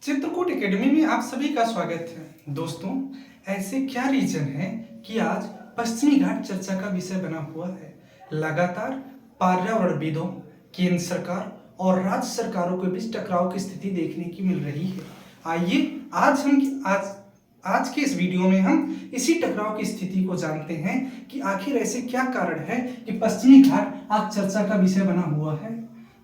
Chitrakoot academy में आप सभी का स्वागत है। दोस्तों, ऐसे क्या रीजन है कि आज पश्चिमी घाट चर्चा का विषय बना हुआ है। लगातार पर्यावरणविदों, केंद्र सरकार और राज्य सरकारों के बीच टकराव की स्थिति देखने की मिल रही है। आइए आज के इस वीडियो में हम इसी टकराव की स्थिति को जानते हैं कि आखिर ऐसे क्या कारण है कि पश्चिमी घाट आज चर्चा का विषय बना हुआ है।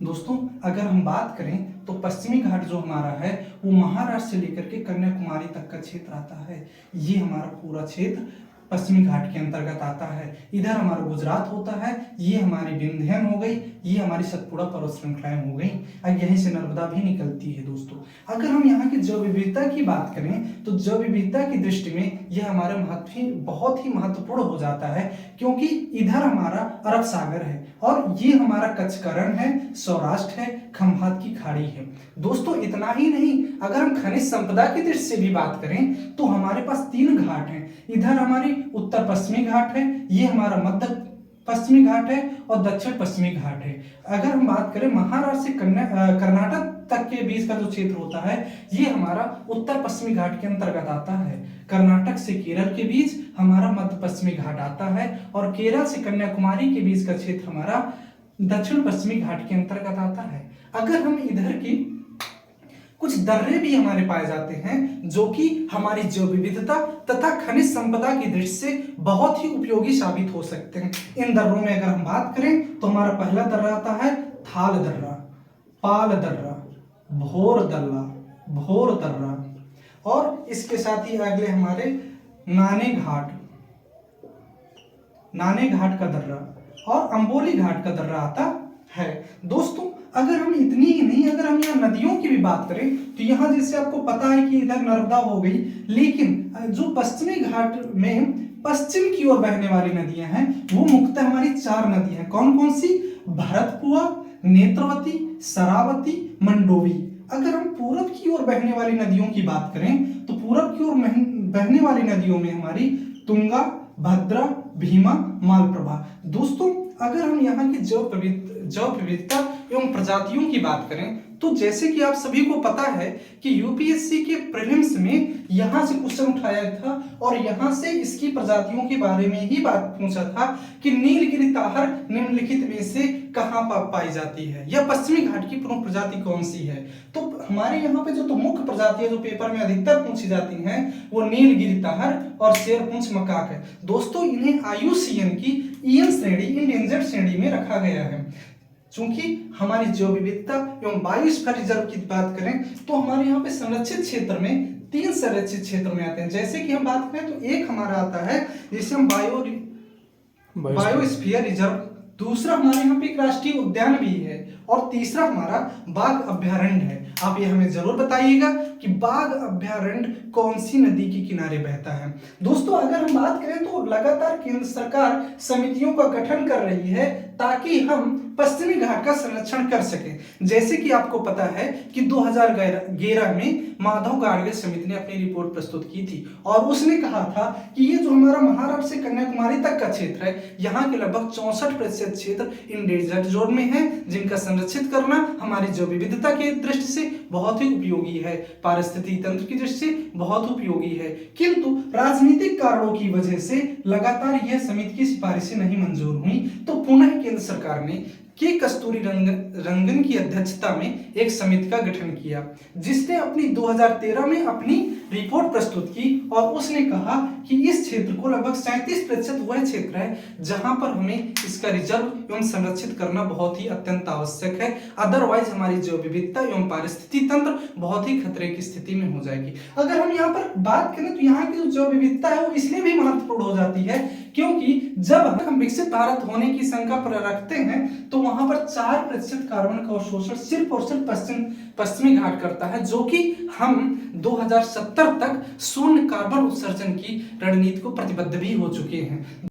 दोस्तों, अगर हम बात करें तो पश्चिमी घाट जो हमारा है वो महाराष्ट्र से लेकर के कन्याकुमारी तक का क्षेत्र आता है। ये हमारा पूरा क्षेत्र पश्चिमी घाट के अंतर्गत आता है। इधर हमारा गुजरात होता है, ये हमारी विंध्यन हो गई, ये हमारी सतपुड़ा पर्वत श्रृंखलाएं हो गई और यहीं से नर्मदा भी निकलती है। दोस्तों, अगर हम यहाँ की जैव विविधता की बात करें तो जैव विविधता की दृष्टि में यह हमारे बहुत ही महत्वपूर्ण हो जाता है, क्योंकि इधर हमारा अरब सागर है और ये हमारा कच्छ करण है, सौराष्ट्र है, खंभात की खाड़ी है। दोस्तों, इतना ही नहीं, अगर हम खनिज संपदा की दृष्टि से भी बात करें तो हमारे पास 3 घाट हैं। इधर हमारी उत्तर पश्चिमी घाट है, ये हमारा मध्य पश्चिमी घाट है और दक्षिण पश्चिमी घाट है। अगर हम बात करें महाराष्ट्र से कर्नाटक तक के बीच का जो क्षेत्र होता है, ये हमारा उत्तर पश्चिमी घाट के अंतर्गत आता है। कर्नाटक से केरल के बीच हमारा मध्य पश्चिमी घाट आता है और केरल से कन्याकुमारी के बीच का क्षेत्र हमारा दक्षिण पश्चिमी घाट के अंतर्गत आता है। अगर हम इधर की कुछ दर्रे भी हमारे पाए जाते हैं जो कि हमारी जैव विविधता तथा खनिज संपदा की दृष्टि से बहुत ही उपयोगी साबित हो सकते हैं। इन दर्रों में अगर हम बात करें तो हमारा पहला दर्रा आता है थाल दर्रा, पाल दर्रा, भोर दर्रा और इसके साथ ही अगले हमारे नाने घाट का दर्रा और अंबोली घाट का दर्रा आता है। दोस्तों, अगर हम इतनी ही नहीं, अगर हम यहाँ नदियों की भी बात करें तो यहाँ जैसे आपको पता है कि इधर नर्मदा हो गई, लेकिन जो पश्चिमी घाट में पश्चिम की ओर बहने वाली नदियां हैं वो मुख्यतः हमारी 4 नदी हैं। कौन कौन सी? भरतपुआ, नेत्रवती, शरावती, मंडोवी। अगर हम पूरब की ओर बहने वाली नदियों की बात करें तो पूरब की ओर बहने वाली नदियों में हमारी तुंगा, भद्रा, भीमा, मालप्रभा। दोस्तों, अगर हम यहाँ की जैव विविधता एवं प्रजातियों की बात करें तो जैसे कि आप सभी को पता है कि यूपीएससी के प्रीलिम्स में यहाँ से क्वेश्चन उठाया था और यहाँ से इसकी प्रजातियों के बारे में ही बात पूछा था कि नीलगिरी ताहर निम्नलिखित में से कहाँ पाई जाती है या पश्चिमी घाट की प्रमुख प्रजाति कौन सी है। तो हमारे यहाँ पे जो मुख्य प्रजातियां जो पेपर में अधिकतर पूछी जाती हैं वो नीलगिरी ताहर और शेरपुंछ मकाक है। दोस्तों, इन्हें IUCN की EN श्रेणी, इंडेंजर्ड श्रेणी में रखा गया है। चूंकि हमारी जैव विविधता एवं बायोस्फीयर रिजर्व की बात करें तो हमारे यहाँ पे संरक्षित क्षेत्र में 3 संरक्षित क्षेत्र में आते हैं। जैसे कि हम बात करें तो एक हमारा आता है जिसे हम बायोस्फीयर रिजर्व, दूसरा हमारे यहाँ पे एक राष्ट्रीय उद्यान भी है और तीसरा हमारा बाघ अभ्यारण्य है। आप ये हमें जरूर बताइएगा कि बाघ अभ्यारण्य कौन सी नदी के किनारे बहता है। दोस्तों, अगर हम बात करें तो लगातार केंद्र सरकार समितियों का गठन कर रही है ताकि हम पश्चिमी घाट का संरक्षण कर सकें। जैसे कि आपको पता है कि 2011 में माधव गाडगिल समिति ने अपनी रिपोर्ट प्रस्तुत की थी और उसने कहा था कि ये जो हमारा महाराष्ट्र से कन्याकुमारी तक का क्षेत्र है, यहाँ के लगभग 64% क्षेत्र इंडेंजर्ड जोन में है, जिनका संरक्षित करना हमारी जैव विविधता की दृष्टि से बहुत ही उपयोगी है, पारिस्थितिकी तंत्र की दृष्टि से बहुत उपयोगी है। किंतु राजनीतिक कारणों की वजह से लगातार यह समिति की सिफारिशें नहीं मंजूर हुई, तो पुनः केंद्र सरकार ने के कस्तूरी रंगन की अध्यक्षता में एक समिति का गठन किया, जिसने अपनी 2013 में अपनी रिपोर्ट प्रस्तुत की और उसने कहा कि इस क्षेत्र को लगभग 37% वह क्षेत्र है जहां पर हमें इसका रिजर्व एवं संरक्षित करना बहुत ही अत्यंत आवश्यक है। अदरवाइज हमारी जैव विविधता एवं पारिस्थितिकी तंत्र बहुत ही खतरे की स्थिति में हो जाएगी। अगर हम यहाँ पर बात करें तो यहाँ की जो जैव विविधता है वो इसलिए भी महत्वपूर्ण हो जाती है क्योंकि जब हम विकसित भारत होने की शंका पर रखते हैं तो वहां पर 4% कार्बन का अवशोषण सिर्फ और सिर्फ पश्चिमी घाट करता है, जो कि हम 2070 तक शून्य कार्बन उत्सर्जन की रणनीति को प्रतिबद्ध भी हो चुके हैं।